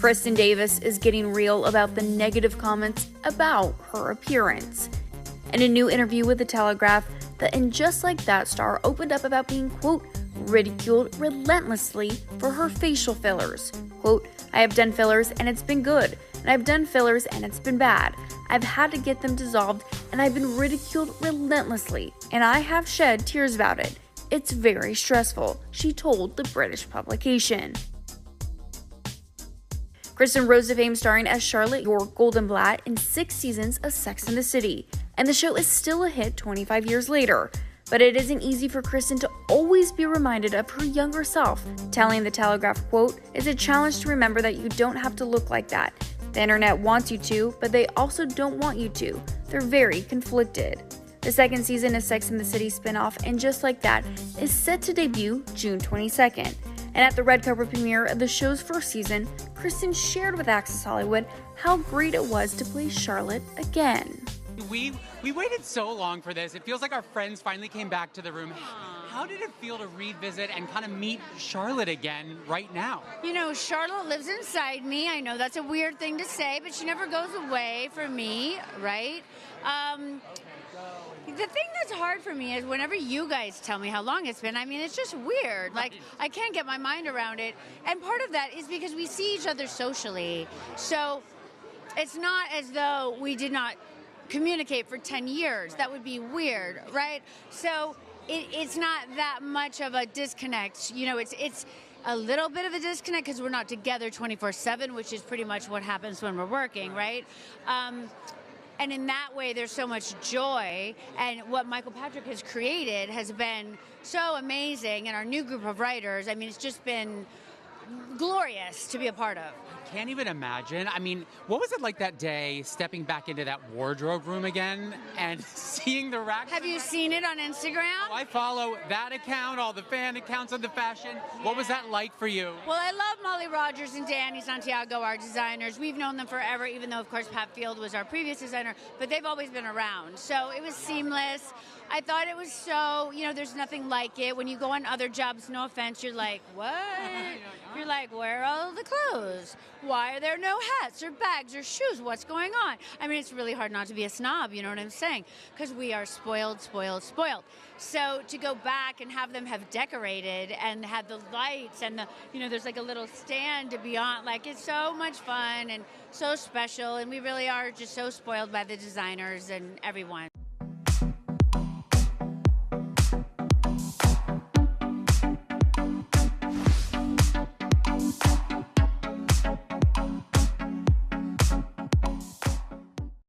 Kristin Davis is getting real about the negative comments about her appearance. In a new interview with the Telegraph, the And Just Like That star opened up about being, quote, ridiculed relentlessly for her facial fillers. Quote, I have done fillers and it's been good, and I've done fillers and it's been bad. I've had to get them dissolved and I've been ridiculed relentlessly, and I have shed tears about it. It's very stressful, she told the British publication. Kristin rose to fame starring as Charlotte York Goldenblatt in 6 seasons of Sex and the City, and the show is still a hit 25 years later. But it isn't easy for Kristin to always be reminded of her younger self, telling the Telegraph, quote, it's a challenge to remember that you don't have to look like that. The internet wants you to, but they also don't want you to. They're very conflicted. The second season of Sex and the City spinoff, And Just Like That, is set to debut June 22nd. And at the red carpet premiere of the show's first season, Kristin shared with Access Hollywood how great it was to play Charlotte again. We waited so long for this. It feels like our friends finally came back to the room. How did it feel to revisit and kind of meet Charlotte again right now? You know, Charlotte lives inside me. I know that's a weird thing to say, but she never goes away from me, right? The thing that's hard for me is whenever you guys tell me how long it's been, I mean, it's just weird. Like, I can't get my mind around it. And part of that is because we see each other socially. So it's not as though we did not communicate for 10 years. That would be weird, right? So it's not that much of a disconnect. You know, it's a little bit of a disconnect because we're not together 24/7, which is pretty much what happens when we're working, right? And in that way, there's so much joy, and what Michael Patrick has created has been so amazing, and our new group of writers, I mean, it's just been glorious to be a part of. I can't even imagine. I mean, what was it like that day, stepping back into that wardrobe room again and seeing the racks? Have you seen it on Instagram? Oh, I follow that account, all the fan accounts of the fashion. Yeah. What was that like for you? Well, I love Molly Rogers and Danny Santiago, our designers. We've known them forever, even though, of course, Pat Field was our previous designer, but they've always been around. So it was seamless. I thought it was so, you know, there's nothing like it. When you go on other jobs, no offense, you're like, what? You're like, where are all the clothes? Why are there no hats or bags or shoes? What's going on? I mean, it's really hard not to be a snob, you know what I'm saying? Because we are spoiled, spoiled, spoiled. So to go back and have them have decorated and had the lights and the, you know, there's like a little stand to be on, like it's so much fun and so special. And we really are just so spoiled by the designers and everyone.